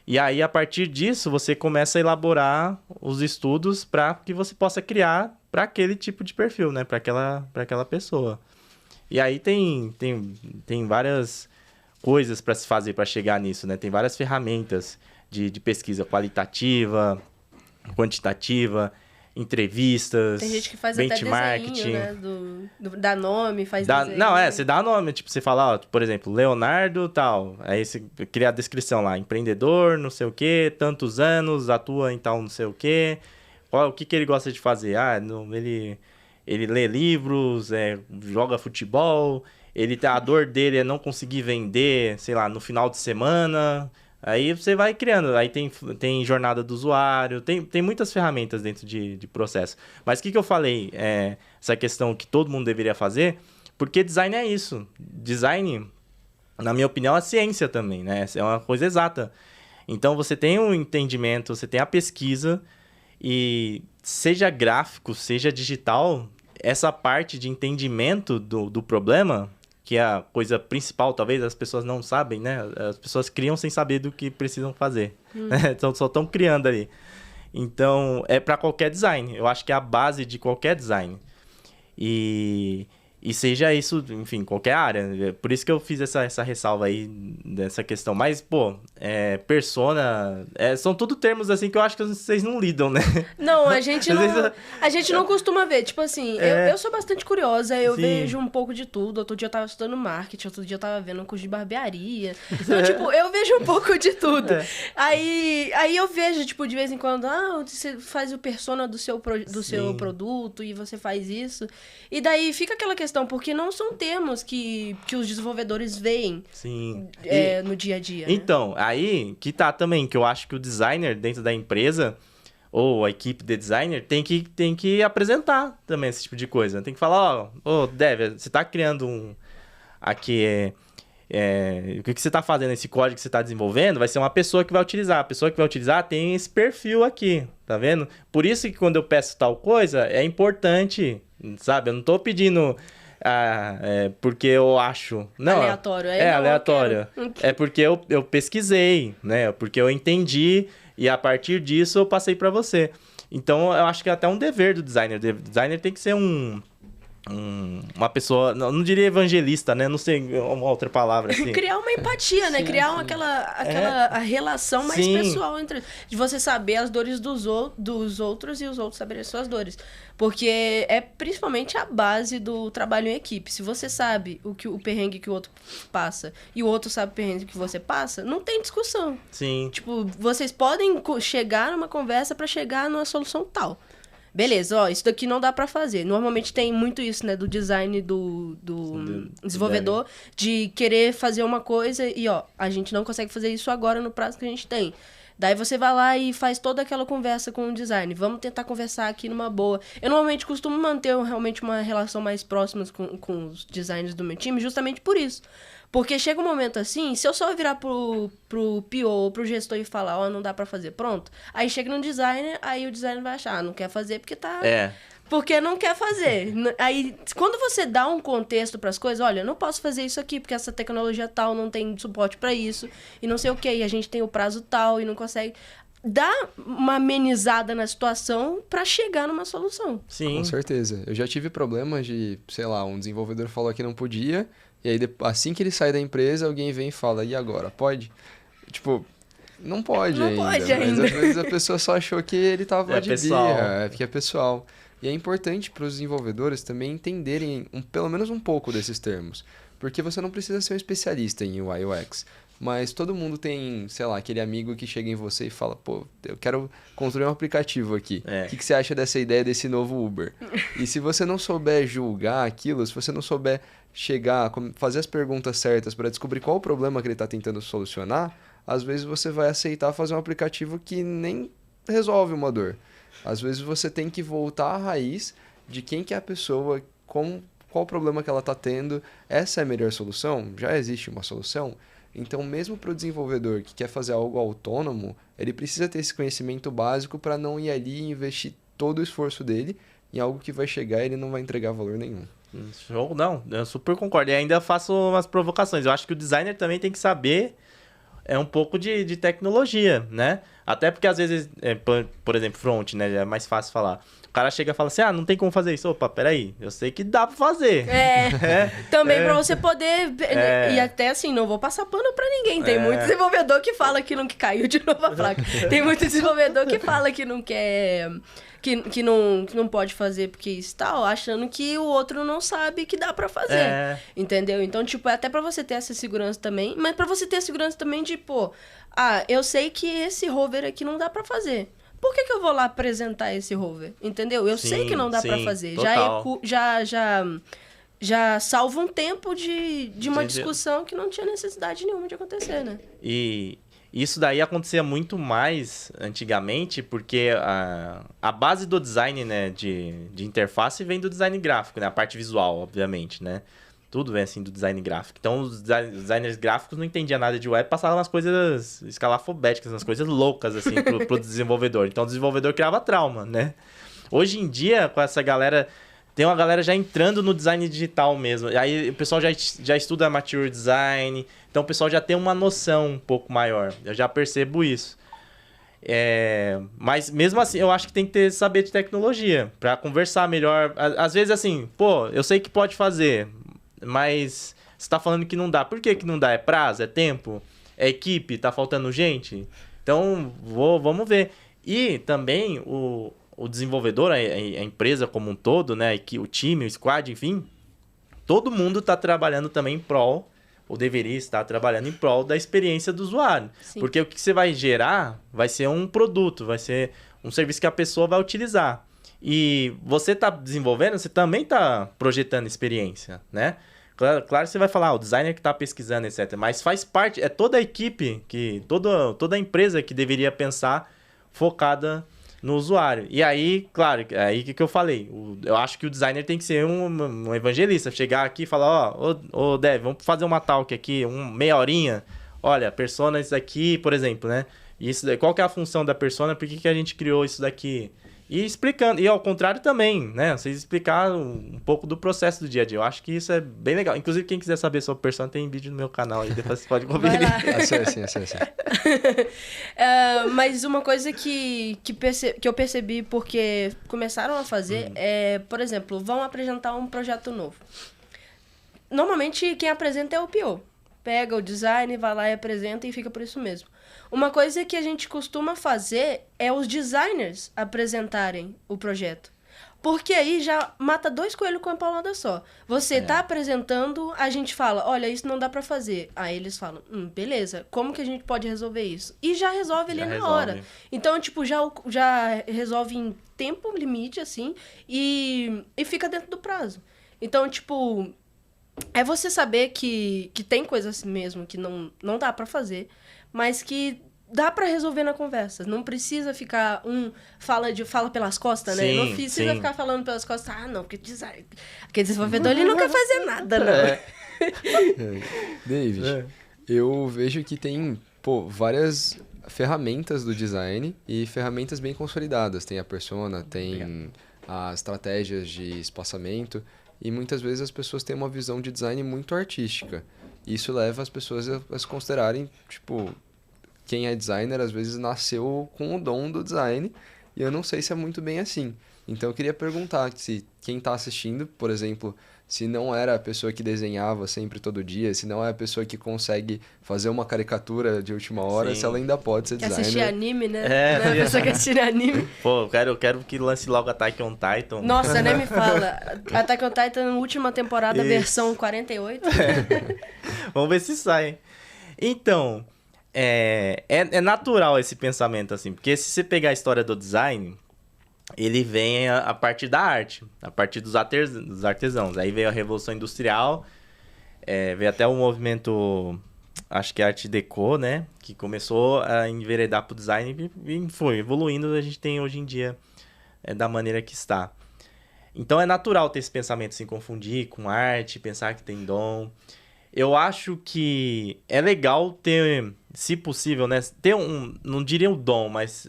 E aí, a partir disso, você começa a elaborar os estudos para que você possa criar para aquele tipo de perfil, né? Para aquela pessoa. E aí tem várias coisas para se fazer para chegar nisso, né? Tem várias ferramentas de pesquisa qualitativa, quantitativa, entrevistas, tem gente que faz benchmarking, até desenho, né? Dá nome, faz desenho. Não, você dá nome, tipo, você fala, ó, por exemplo, Leonardo, tal. Aí você cria a descrição lá, empreendedor, não sei o quê, tantos anos, atua em tal não sei o quê. O que ele gosta de fazer? Ele lê livros, joga futebol, a dor dele é não conseguir vender, sei lá, no final de semana... Aí você vai criando, aí tem jornada do usuário, tem muitas ferramentas dentro de processo. Mas o que eu falei, essa questão que todo mundo deveria fazer, porque design é isso. Design, na minha opinião, é ciência também, né? É uma coisa exata. Então, você tem um entendimento, você tem a pesquisa, e seja gráfico, seja digital, essa parte de entendimento do problema... que é a coisa principal, talvez as pessoas não sabem, né? As pessoas criam sem saber do que precisam fazer. Então, só estão criando ali. Então, é para qualquer design. Eu acho que é a base de qualquer design. E seja isso, enfim, qualquer área. Por isso que eu fiz essa ressalva aí dessa questão. Mas, pô, persona... são tudo termos, assim, que eu acho que vocês não lidam, né? Não, a gente não costuma ver. Tipo assim, eu sou bastante curiosa, eu vejo um pouco de tudo. Outro dia eu tava estudando marketing, outro dia eu tava vendo um curso de barbearia. Então, tipo, eu vejo um pouco de tudo. Aí eu vejo, tipo, de vez em quando, você faz o persona do seu produto e você faz isso. E daí fica aquela questão, porque não são termos que os desenvolvedores veem no dia a dia. Então, aí que tá também, que eu acho que o designer dentro da empresa, ou a equipe de designer, tem que apresentar também esse tipo de coisa. Tem que falar, Dev, você tá criando aqui o que você está fazendo, esse código que você está desenvolvendo, vai ser uma pessoa que vai utilizar. A pessoa que vai utilizar tem esse perfil aqui, tá vendo? Por isso que quando eu peço tal coisa, é importante, sabe? Eu não estou pedindo porque eu acho. Não, aleatório. Aleatório. É porque eu pesquisei, né? Porque eu entendi e a partir disso eu passei para você. Então, eu acho que é até um dever do designer. O designer tem que ser uma pessoa, não diria evangelista, né? Não sei uma outra palavra assim. Criar uma empatia, né? Criar aquela relação mais pessoal entre... De você saber as dores dos outros e os outros saberem as suas dores. Porque é principalmente a base do trabalho em equipe. Se você sabe o perrengue que o outro passa e o outro sabe o perrengue que você passa, não tem discussão. Sim. Tipo, vocês podem chegar numa conversa pra chegar numa solução tal. Beleza, isso daqui não dá pra fazer. Normalmente tem muito isso, né, do design do desenvolvedor, de querer fazer uma coisa e, a gente não consegue fazer isso agora no prazo que a gente tem. Daí você vai lá e faz toda aquela conversa com o design. Vamos tentar conversar aqui numa boa. Eu normalmente costumo manter realmente uma relação mais próxima com os designers do meu time, justamente por isso. Porque chega um momento assim, se eu só virar pro PO ou pro gestor e falar, não dá pra fazer, pronto. Aí chega no designer, aí o designer vai achar, não quer fazer porque tá... Porque não quer fazer. Aí, quando você dá um contexto pras coisas, olha, não posso fazer isso aqui porque essa tecnologia tal não tem suporte pra isso, e não sei o quê, e a gente tem o prazo tal e não consegue... Dá uma amenizada na situação pra chegar numa solução. Sim. Com certeza. Eu já tive problemas de, sei lá, um desenvolvedor falou que não podia... E aí, assim que ele sai da empresa, alguém vem e fala, e agora? Pode? Tipo, não pode ainda. Mas às vezes a pessoa só achou que ele tava de birra, porque é pessoal. E é importante para os desenvolvedores também entenderem pelo menos um pouco desses termos. Porque você não precisa ser um especialista em UI UX. Mas todo mundo tem, sei lá, aquele amigo que chega em você e fala, pô, eu quero construir um aplicativo aqui. O que você acha dessa ideia desse novo Uber? E se você não souber julgar aquilo, se você não souber chegar, fazer as perguntas certas para descobrir qual o problema que ele está tentando solucionar, às vezes você vai aceitar fazer um aplicativo que nem resolve uma dor. Às vezes você tem que voltar à raiz de quem que é a pessoa, qual o problema que ela está tendo. Essa é a melhor solução? Já existe uma solução? Então, mesmo para o desenvolvedor que quer fazer algo autônomo, ele precisa ter esse conhecimento básico para não ir ali e investir todo o esforço dele em algo que vai chegar e ele não vai entregar valor nenhum. Show, não, eu super concordo. E ainda faço umas provocações. Eu acho que o designer também tem que saber um pouco de tecnologia, né? Até porque às vezes, por exemplo, front, né? É mais fácil falar. O cara chega e fala assim, não tem como fazer isso. Opa, peraí, eu sei que dá pra fazer. Também pra você poder... E até assim, não vou passar pano pra ninguém. Tem muito desenvolvedor que fala que não caiu de novo a placa. Tem muito desenvolvedor que fala que não quer... Que não pode fazer porque está achando que o outro não sabe que dá pra fazer. Entendeu? Então, tipo, é até pra você ter essa segurança também, mas pra você ter a segurança também de, eu sei que esse rover aqui não dá pra fazer. Por que eu vou lá apresentar esse rover? Entendeu? Eu sei que não dá pra fazer. Já salva um tempo de uma discussão que não tinha necessidade nenhuma de acontecer, né? E isso daí acontecia muito mais antigamente, porque a base do design, né, de interface vem do design gráfico, né? A parte visual, obviamente, né? Tudo vem assim do design gráfico. Então, os designers gráficos não entendiam nada de web, passavam umas coisas escalafobéticas, umas coisas loucas, assim, pro desenvolvedor. Então, o desenvolvedor criava trauma, né? Hoje em dia, com essa galera... Tem uma galera já entrando no design digital mesmo. Aí o pessoal já estuda Mature Design. Então, o pessoal já tem uma noção um pouco maior. Eu já percebo isso. Mas, mesmo assim, eu acho que tem que saber de tecnologia para conversar melhor. Às vezes, assim, eu sei que pode fazer, mas você tá falando que não dá. Por que não dá? É prazo? É tempo? É equipe? Tá faltando gente? Então, vamos ver. E também o desenvolvedor, a empresa como um todo, né? O time, o squad, enfim, todo mundo está trabalhando também em prol, ou deveria estar trabalhando em prol da experiência do usuário. Sim. Porque o que você vai gerar vai ser um produto, vai ser um serviço que a pessoa vai utilizar. E você está desenvolvendo, você também está projetando experiência, né? Claro que você vai falar, o designer que está pesquisando, etc. Mas faz parte, toda a equipe, toda a empresa que deveria pensar focada no usuário. E aí, claro, aí que eu falei, eu acho que o designer tem que ser um evangelista, chegar aqui e falar, ô Dev, vamos fazer uma talk aqui, meia horinha, olha, persona isso daqui, por exemplo, né? Isso, qual que é a função da persona, por que a gente criou isso daqui? E explicando, e ao contrário também, né? Vocês explicar um pouco do processo do dia a dia. Eu acho que isso é bem legal. Inclusive, quem quiser saber sobre persona, tem vídeo no meu canal aí, depois você pode conferir. Acesse. Mas uma coisa que eu percebi porque começaram a fazer é, por exemplo, vão apresentar um projeto novo. Normalmente, quem apresenta é o PO. Pega o design, vai lá e apresenta e fica por isso mesmo. Uma coisa que a gente costuma fazer é os designers apresentarem o projeto. Porque aí já mata 2 coelhos com a paulada só. Você tá apresentando, a gente fala, olha, isso não dá pra fazer. Aí eles falam, beleza, como que a gente pode resolver isso? E já resolve ali na hora. Então, tipo, já resolve em tempo limite, assim, e fica dentro do prazo. Então, tipo, é você saber que tem coisas mesmo que não dá pra fazer, mas que dá pra resolver na conversa. Não precisa ficar fala pelas costas, né? Sim, não precisa ficar falando pelas costas. Não, porque desenvolvedor ele não quer fazer nada, não. David, eu vejo que tem, várias ferramentas do design e ferramentas bem consolidadas. Tem a persona, tem as estratégias de espaçamento e muitas vezes as pessoas têm uma visão de design muito artística. Isso leva as pessoas a se considerarem, tipo, quem é designer às vezes nasceu com o dom do design e eu não sei se é muito bem assim. Então eu queria perguntar se quem está assistindo, por exemplo, se não era a pessoa que desenhava sempre todo dia, se não é a pessoa que consegue fazer uma caricatura de última hora, se ela ainda pode ser designer. Assistir anime, né? Não é a pessoa que assiste anime. Pô, eu quero que lance logo Attack on Titan. Nossa, nem me fala. Attack on Titan, última temporada, versão 48. Vamos ver se sai. Então, é natural esse pensamento, assim, porque se você pegar a história do design, ele vem a partir da arte, a partir dos artesãos. Aí veio a Revolução Industrial, veio até o movimento, acho que Art Deco, né? Que começou a enveredar pro design e foi evoluindo, a gente tem hoje em dia da maneira que está. Então é natural ter esse pensamento, se confundir com arte, pensar que tem dom. Eu acho que é legal ter, se possível, né? Ter não diria um dom, mas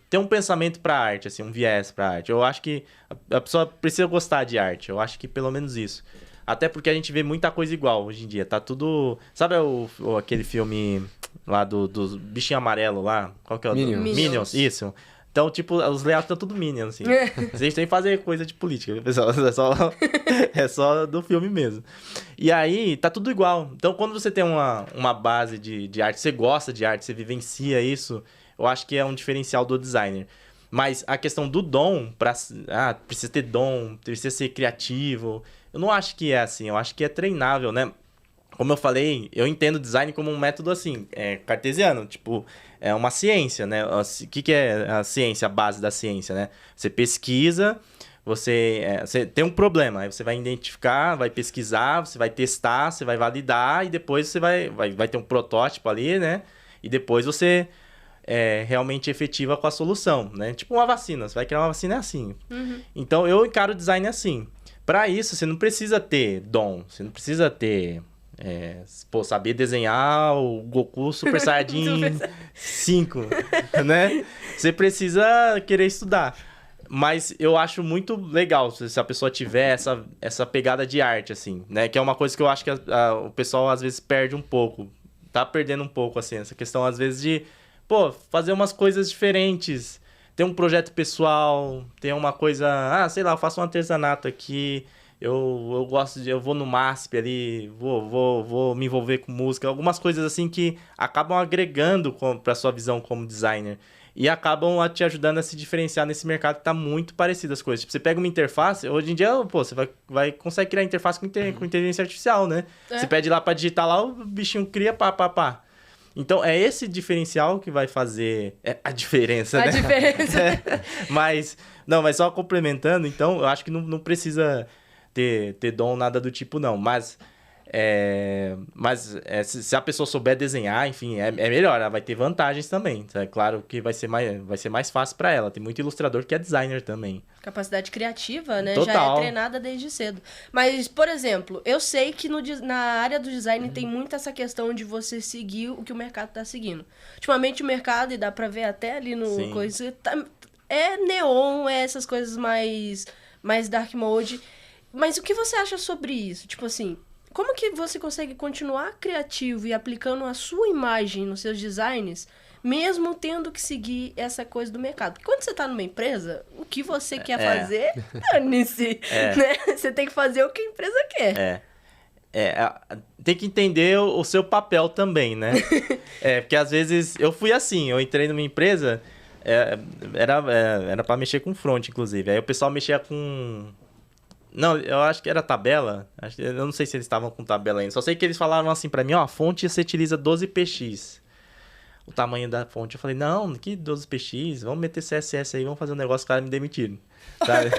ter um pensamento para arte, assim, um viés para arte. Eu acho que a pessoa precisa gostar de arte. Eu acho que pelo menos isso. Até porque a gente vê muita coisa igual hoje em dia. Tá tudo... Sabe aquele filme lá do bichinho amarelo lá? Qual que é o nome? Minions, isso. Então, tipo, os layouts estão tudo Minions, assim. A gente tem que fazer coisa de política, pessoal. É só do filme mesmo. E aí, tá tudo igual. Então, quando você tem uma base de arte, você gosta de arte, você vivencia isso, eu acho que é um diferencial do designer. Mas a questão do dom, precisa ter dom, precisa ser criativo, eu não acho que é assim. Eu acho que é treinável, né? Como eu falei, eu entendo design como um método, assim, cartesiano. Tipo, é uma ciência, né? O que é a ciência, a base da ciência, né? Você pesquisa, você tem um problema, aí você vai identificar, vai pesquisar, você vai testar, você vai validar e depois você vai ter um protótipo ali, né? E depois você realmente efetiva com a solução, né? Tipo uma vacina, você vai criar uma vacina assim. Uhum. Então, eu encaro o design assim. Para isso, você não precisa ter dom, você não precisa ter... saber desenhar o Goku Super Saiyajin 5, né? Você precisa querer estudar. Mas eu acho muito legal se a pessoa tiver essa pegada de arte, assim, né? Que é uma coisa que eu acho que o pessoal às vezes perde um pouco. Tá perdendo um pouco, assim, essa questão às vezes de, fazer umas coisas diferentes. Ter um projeto pessoal, ter uma coisa... sei lá, eu faço um artesanato aqui... Eu gosto eu vou no MASP ali, vou me envolver com música, algumas coisas assim que acabam agregando para sua visão como designer e acabam te ajudando a se diferenciar nesse mercado que tá muito parecido as coisas. Tipo, você pega uma interface, hoje em dia, você consegue criar interface com inteligência artificial, né? Você pede lá para digitar lá, o bichinho cria pá. Então, é esse diferencial que vai fazer a diferença, né? A diferença. Mas só complementando, então, eu acho que não precisa... ter dom, nada do tipo, não. Mas Mas se a pessoa souber desenhar, enfim, é melhor. Ela vai ter vantagens também. É claro que vai ser mais fácil para ela. Tem muito ilustrador que é designer também. Capacidade criativa, né? Total. Já é treinada desde cedo. Mas, por exemplo, eu sei que na área do design tem muito essa questão de você seguir o que o mercado tá seguindo. Ultimamente o mercado, e dá pra ver até ali no coisa, é neon, é essas coisas mais dark mode. Mas o que você acha sobre isso? Tipo assim, como que você consegue continuar criativo e aplicando a sua imagem nos seus designs, mesmo tendo que seguir essa coisa do mercado? Porque quando você tá numa empresa, o que você quer fazer, dane-se, né? Você tem que fazer o que a empresa quer. Tem que entender o seu papel também, né? Porque às vezes eu fui assim, eu entrei numa empresa, era pra mexer com front, inclusive. Aí o pessoal mexia com... Não, eu acho que era tabela. Eu não sei se eles estavam com tabela ainda. Só sei que eles falaram assim pra mim, ó, a fonte você utiliza 12px. O tamanho da fonte. Eu falei, não, que 12px? Vamos meter CSS aí, vamos fazer um negócio, os caras me demitiram. Sabe?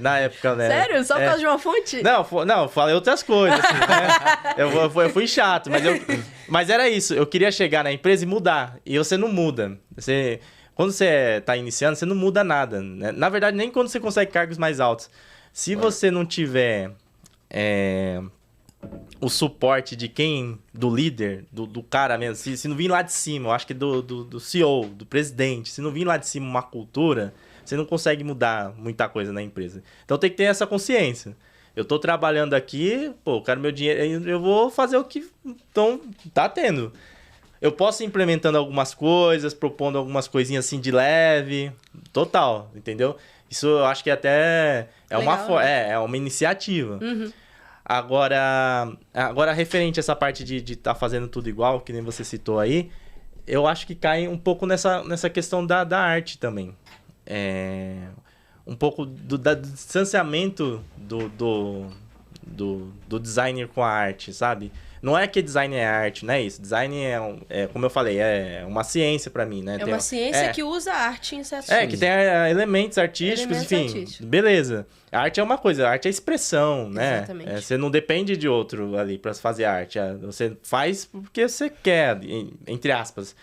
Na época, né? Sério? Só por causa de uma fonte? Não, falei outras coisas, assim, né? Eu fui chato, mas era isso. Eu queria chegar na empresa e mudar. E você não muda. Quando você tá iniciando, você não muda nada, né? Na verdade, nem quando você consegue cargos mais altos. Se você não tiver o suporte do líder, do cara mesmo, se não vir lá de cima, eu acho que do CEO, do presidente, se não vir lá de cima uma cultura, você não consegue mudar muita coisa na empresa. Então tem que ter essa consciência. Eu tô trabalhando aqui, eu quero meu dinheiro, eu vou fazer o que tá tendo. Eu posso ir implementando algumas coisas, propondo algumas coisinhas assim de leve, total, entendeu? Isso eu acho que até uma iniciativa. Uhum. Agora, referente a essa parte de tá fazendo tudo igual, que nem você citou aí, eu acho que cai um pouco nessa questão da arte também. Um pouco do distanciamento do designer com a arte, sabe? Não é que design é arte, não é isso. Design como eu falei, é uma ciência pra mim, né? É uma ciência que usa arte em certos que tem elementos artísticos, enfim. Beleza. A arte é uma coisa, a arte é expressão, né? Exatamente. Você não depende de outro ali pra fazer arte. Você faz porque você quer, entre aspas.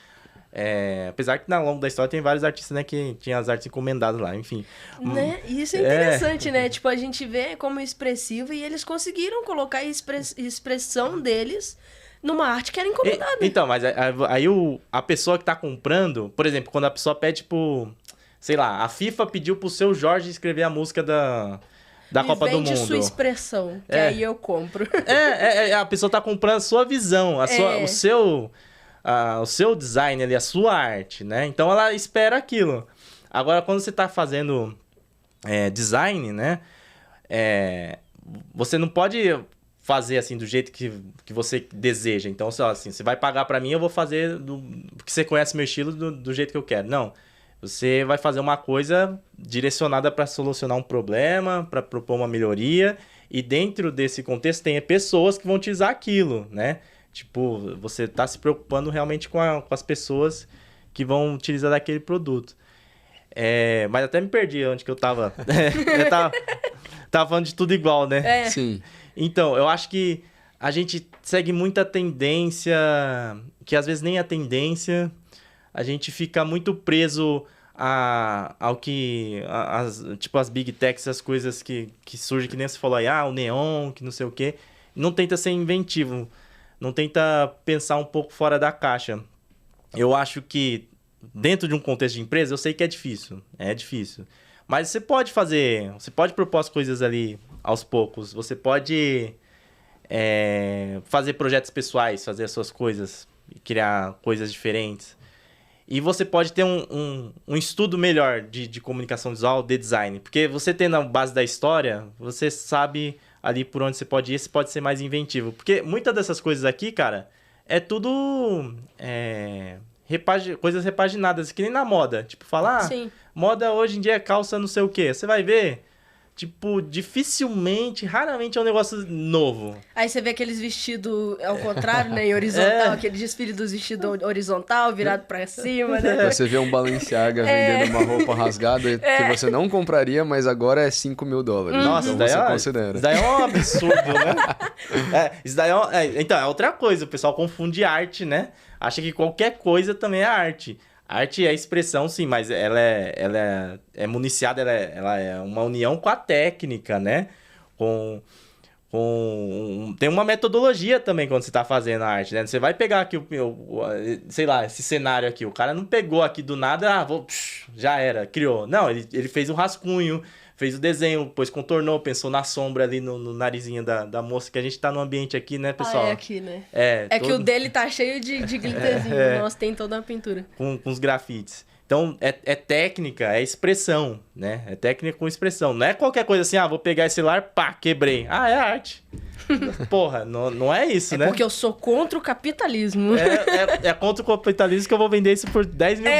Apesar que ao longo da história tem vários artistas, né, que tinham as artes encomendadas lá, enfim. Né? Isso é interessante, né? Tipo, a gente vê como expressivo e eles conseguiram colocar a expressão deles numa arte que era encomendada. Então, mas aí a pessoa que tá comprando, por exemplo, quando a pessoa pede, tipo, sei lá, a FIFA pediu pro seu Jorge escrever a música da Copa do Mundo. Vende sua expressão, que aí eu compro. A pessoa tá comprando a sua visão, o seu design ali, a sua arte, né? Então ela espera aquilo. Agora, quando você tá fazendo design, né? Você não pode fazer assim do jeito que você deseja. Então, assim, você vai pagar pra mim, eu vou fazer porque você conhece meu estilo do jeito que eu quero. Não. Você vai fazer uma coisa direcionada para solucionar um problema, para propor uma melhoria. E dentro desse contexto tem pessoas que vão utilizar aquilo, né? Tipo, você tá se preocupando realmente com as pessoas que vão utilizar aquele produto. Mas até me perdi onde que eu tava. Eu tava falando de tudo igual, né? Sim. Então, eu acho que a gente segue muita tendência, que às vezes nem a tendência, a gente fica muito preso ao que... tipo, as big techs, as coisas que surgem, que nem você falou aí, o neon, que não sei o quê. Não tenta ser inventivo. Não tenta pensar um pouco fora da caixa. Eu acho que dentro de um contexto de empresa, eu sei que é difícil. Mas você pode propor as coisas ali aos poucos. Você pode fazer projetos pessoais, fazer as suas coisas, criar coisas diferentes. E você pode ter um estudo melhor de comunicação visual, de design. Porque você tendo a base da história, você sabe ali por onde você pode ir, você pode ser mais inventivo. Porque muitas dessas coisas aqui, cara, é tudo coisas repaginadas, que nem na moda. Tipo, falar, Sim. Moda hoje em dia é calça não sei o quê. Você vai ver, tipo, dificilmente, raramente é um negócio novo. Aí você vê aqueles vestidos ao contrário, né? Em horizontal, aquele desfile dos vestidos horizontal, virado pra cima, né? Você vê um Balenciaga vendendo uma roupa rasgada que você não compraria, mas agora é $5.000. Nossa, então isso você considera. Isso daí é um absurdo, né? Isso daí então, é outra coisa. O pessoal confunde arte, né? Acha que qualquer coisa também é arte. Arte é expressão, sim, mas ela é municiada, ela é uma união com a técnica, né? Tem uma metodologia também quando você está fazendo a arte, né? Você vai pegar aqui, sei lá, esse cenário aqui. O cara não pegou aqui do nada, já era, criou. Não, ele fez um rascunho, fez o desenho, depois contornou, pensou na sombra ali no narizinho da moça, que a gente tá no ambiente aqui, né, pessoal? É aqui, né? Que o dele tá cheio de glitterzinho. Nossa, tem toda uma pintura. Com os grafites. Então, é técnica, é expressão, né? É técnica com expressão. Não é qualquer coisa assim, vou pegar esse celular, pá, quebrei. É arte. Porra, não é isso, né? É porque eu sou contra o capitalismo. É contra o capitalismo que eu vou vender isso por $10 mil.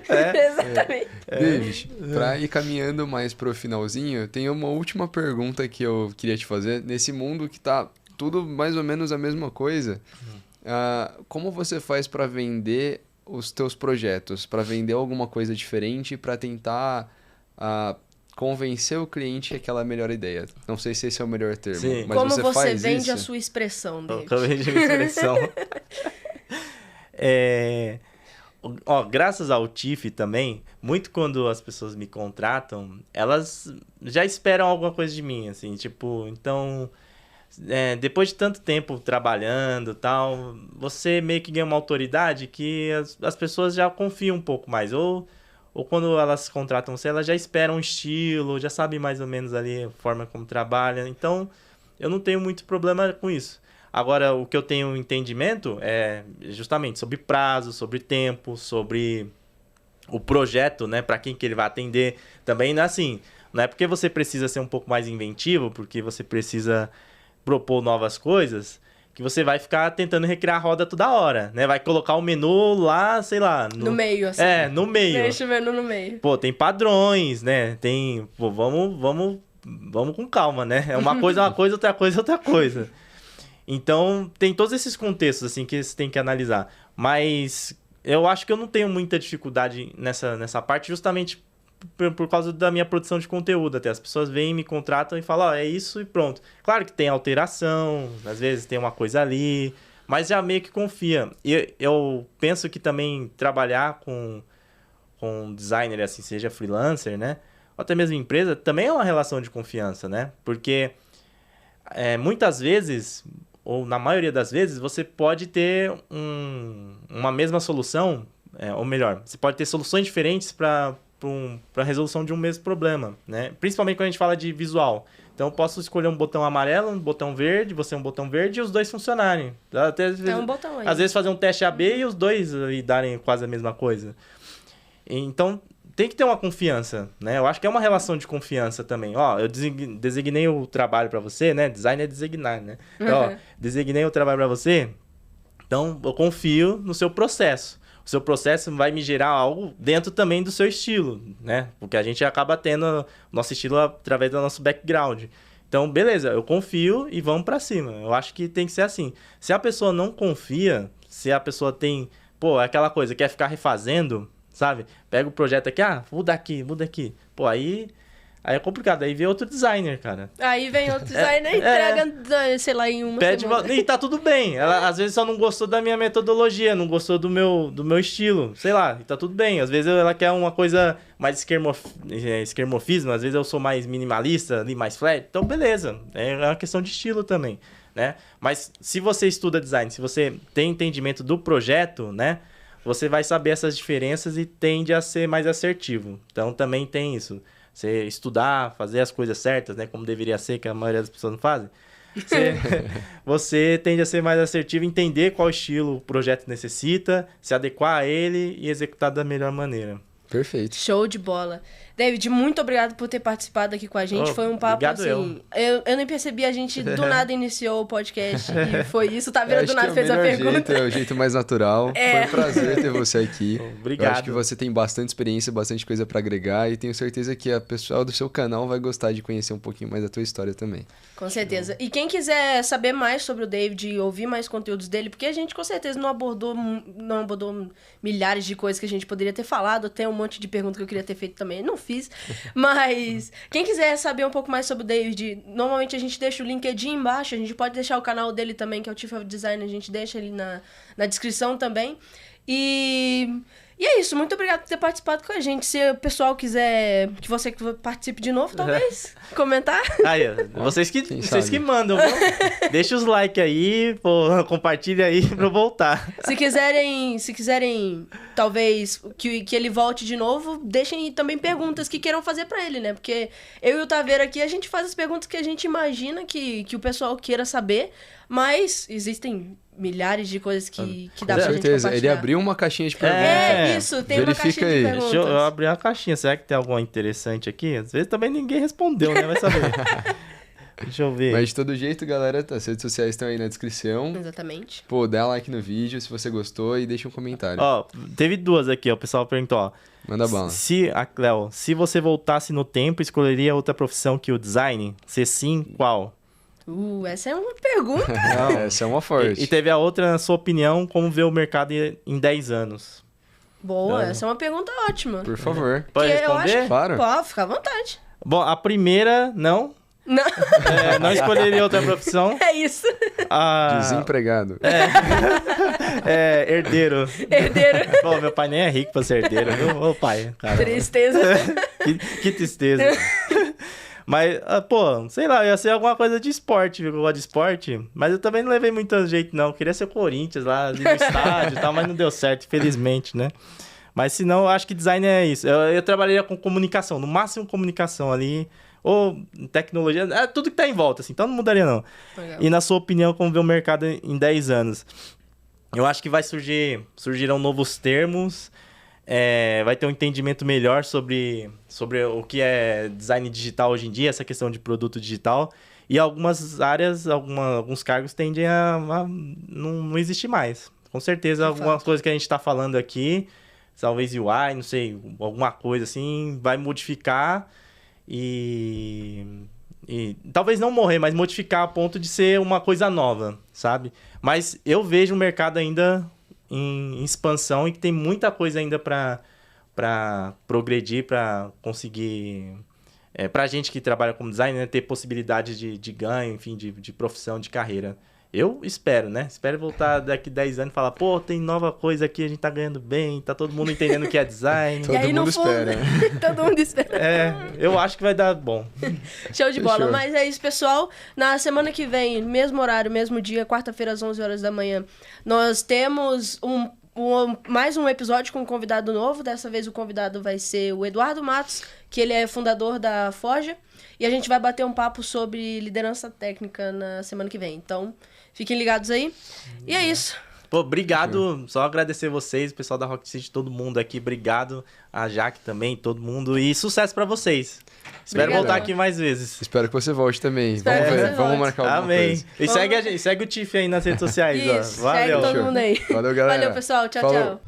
Exatamente. David, pra ir caminhando mais pro finalzinho, tem uma última pergunta que eu queria te fazer. Nesse mundo que tá tudo mais ou menos a mesma coisa, como você faz pra vender os teus projetos? Pra vender alguma coisa diferente, pra tentar convencer o cliente que aquela é a melhor ideia? Não sei se esse é o melhor termo. Sim. Mas como você faz vende isso? a sua expressão, David? Como vende a minha expressão? Graças ao TIFF também, muito quando as pessoas me contratam, elas já esperam alguma coisa de mim, assim, tipo, então, depois de tanto tempo trabalhando e tal, você meio que ganha uma autoridade que as pessoas já confiam um pouco mais, ou quando elas contratam você, elas já esperam um estilo, já sabem mais ou menos ali a forma como trabalha, então eu não tenho muito problema com isso. Agora, o que eu tenho entendimento é justamente sobre prazo, sobre tempo, sobre o projeto, né? Para quem que ele vai atender. Também não é assim, não é porque você precisa ser um pouco mais inventivo, porque você precisa propor novas coisas, que você vai ficar tentando recriar a roda toda hora, né? Vai colocar o menu lá, sei lá... No meio, assim. No meio. Deixa o menu no meio. Tem padrões, né? Vamos com calma, né? É uma coisa, outra coisa, outra coisa. Então, tem todos esses contextos, assim, que você tem que analisar. Mas eu acho que eu não tenho muita dificuldade nessa parte, justamente por causa da minha produção de conteúdo. Até as pessoas vêm, me contratam e falam, é isso e pronto. Claro que tem alteração, às vezes tem uma coisa ali, mas já meio que confia. E eu penso que também trabalhar com designer, assim, seja freelancer, né? Ou até mesmo empresa, também é uma relação de confiança, né? Porque muitas vezes... ou na maioria das vezes, você pode ter uma mesma solução, ou melhor, você pode ter soluções diferentes para a resolução de um mesmo problema, né? Principalmente quando a gente fala de visual. Então, eu posso escolher um botão amarelo, um botão verde, você um botão verde e os dois funcionarem. Até, um botão aí. Às vezes fazer um teste AB e os dois aí darem quase a mesma coisa. Então, tem que ter uma confiança, né? Eu acho que é uma relação de confiança também. Eu designei o trabalho para você, né? Design é designar, né? Então, designei o trabalho para você, então eu confio no seu processo. O seu processo vai me gerar algo dentro também do seu estilo, né? Porque a gente acaba tendo nosso estilo através do nosso background. Então, beleza, eu confio e vamos para cima. Eu acho que tem que ser assim. Se a pessoa não confia, se a pessoa tem... aquela coisa, quer ficar refazendo... sabe? Pega o projeto aqui, muda aqui. Aí é complicado. Aí vem outro designer, cara. Aí vem outro designer e entrega, sei lá, em uma semana. E tá tudo bem. Ela às vezes só não gostou da minha metodologia, não gostou do meu estilo. Sei lá, e tá tudo bem. Às vezes ela quer uma coisa mais esquermorfismo, às vezes eu sou mais minimalista, ali mais flat. Então, beleza. É uma questão de estilo também, né? Mas se você estuda design, se você tem entendimento do projeto, né? Você vai saber essas diferenças e tende a ser mais assertivo. Então, também tem isso. Você estudar, fazer as coisas certas, né? Como deveria ser, que a maioria das pessoas não fazem. Você tende a ser mais assertivo, entender qual estilo o projeto necessita, se adequar a ele e executar da melhor maneira. Perfeito. Show de bola. David, muito obrigado por ter participado aqui com a gente. Foi um papo assim. Eu nem percebi, a gente do nada iniciou o podcast e foi isso. Tá vendo? Do nada fez a pergunta. É o jeito mais natural. Foi um prazer ter você aqui. Obrigado. Eu acho que você tem bastante experiência, bastante coisa pra agregar e tenho certeza que a pessoal do seu canal vai gostar de conhecer um pouquinho mais da tua história também. Com certeza. E quem quiser saber mais sobre o David e ouvir mais conteúdos dele, porque a gente com certeza não abordou milhares de coisas que a gente poderia ter falado, tem um monte de perguntas que eu queria ter feito também, não fiz. Mas quem quiser saber um pouco mais sobre o David, normalmente a gente deixa o LinkedIn embaixo, a gente pode deixar o canal dele também, que é o Chief of Design, a gente deixa ele na descrição também. E é isso, muito obrigado por ter participado com a gente. Se o pessoal quiser que você participe de novo, talvez, comentar. Aí, vocês que mandam, viu? Deixa os likes aí, pô, compartilha aí pra eu voltar. Se quiserem talvez, que ele volte de novo, deixem também perguntas que queiram fazer pra ele, né? Porque eu e o Taveira aqui, a gente faz as perguntas que a gente imagina que o pessoal queira saber, mas existem milhares de coisas que dá pra gente compartilhar. Ele abriu uma caixinha de perguntas. Isso, tem uma caixinha de perguntas. Deixa eu abrir uma caixinha. Será que tem alguma interessante aqui? Às vezes também ninguém respondeu, né? Vai saber. Deixa eu ver. Mas de todo jeito, galera, as redes sociais estão aí na descrição. Exatamente. Pô, dá like no vídeo se você gostou e deixa um comentário. Ó, teve duas aqui, ó. O pessoal perguntou, ó. Manda bala. Léo, se você voltasse no tempo, escolheria outra profissão que o design? Se sim, qual? Essa é uma pergunta. Essa é uma forte. E teve a outra, na sua opinião, como vê o mercado em 10 anos? Boa, essa é uma pergunta ótima. Por favor. Pode responder? Claro. Pode, fica à vontade. Bom, a primeira, não. Não. Não escolheria outra profissão. É isso. Desempregado. Herdeiro. Herdeiro. Pô, meu pai nem é rico pra ser herdeiro, viu? Ô pai, cara. Tristeza. Que tristeza. Mas, pô, sei lá, ia ser alguma coisa de esporte, viu? Eu gosto de esporte. Mas eu também não levei muito jeito, não. Eu queria ser Corinthians lá, no estádio e tal, mas não deu certo, infelizmente, né? Mas se não, eu acho que design é isso. Eu trabalharia com comunicação, no máximo comunicação ali. Ou tecnologia, tudo que tá em volta, assim. Então não mudaria, não. Legal. E na sua opinião, como vê o mercado em 10 anos? Eu acho que surgirão novos termos. Vai ter um entendimento melhor sobre o que é design digital hoje em dia, essa questão de produto digital. E algumas áreas, alguns cargos tendem a não existir mais. Com certeza, algumas coisas que a gente está falando aqui, talvez UI, não sei, alguma coisa assim, vai modificar e talvez não morrer, mas modificar a ponto de ser uma coisa nova, sabe? Mas eu vejo o mercado ainda em expansão e que tem muita coisa ainda para progredir, para conseguir... pra gente que trabalha como designer, né, ter possibilidade de ganho, enfim, de profissão, de carreira. Eu espero, né? Espero voltar daqui 10 anos e falar, pô, tem nova coisa aqui, a gente tá ganhando bem, tá todo mundo entendendo o que é design. Todo mundo espera. Todo mundo espera. Eu acho que vai dar bom. Show de bola. Fechou. Mas é isso, pessoal. Na semana que vem, mesmo horário, mesmo dia, quarta-feira às 11 horas da manhã, nós temos mais um episódio com um convidado novo. Dessa vez o convidado vai ser o Eduardo Matos, que ele é fundador da Forja. E a gente vai bater um papo sobre liderança técnica na semana que vem. Então, fiquem ligados aí. E é isso. Pô, obrigado. Só agradecer vocês, o pessoal da Rocket City, todo mundo aqui. Obrigado. A Jaque também, todo mundo. E sucesso pra vocês. Espero voltar aqui mais vezes. Espero que você volte também. Espero Vamos que ver, você vamos volte. marcar alguma Amém. coisa. E segue o Tiff aí nas redes sociais. Isso, Ó. Valeu. segue todo mundo aí. Valeu, galera. Valeu, pessoal. Tchau, Falou. tchau.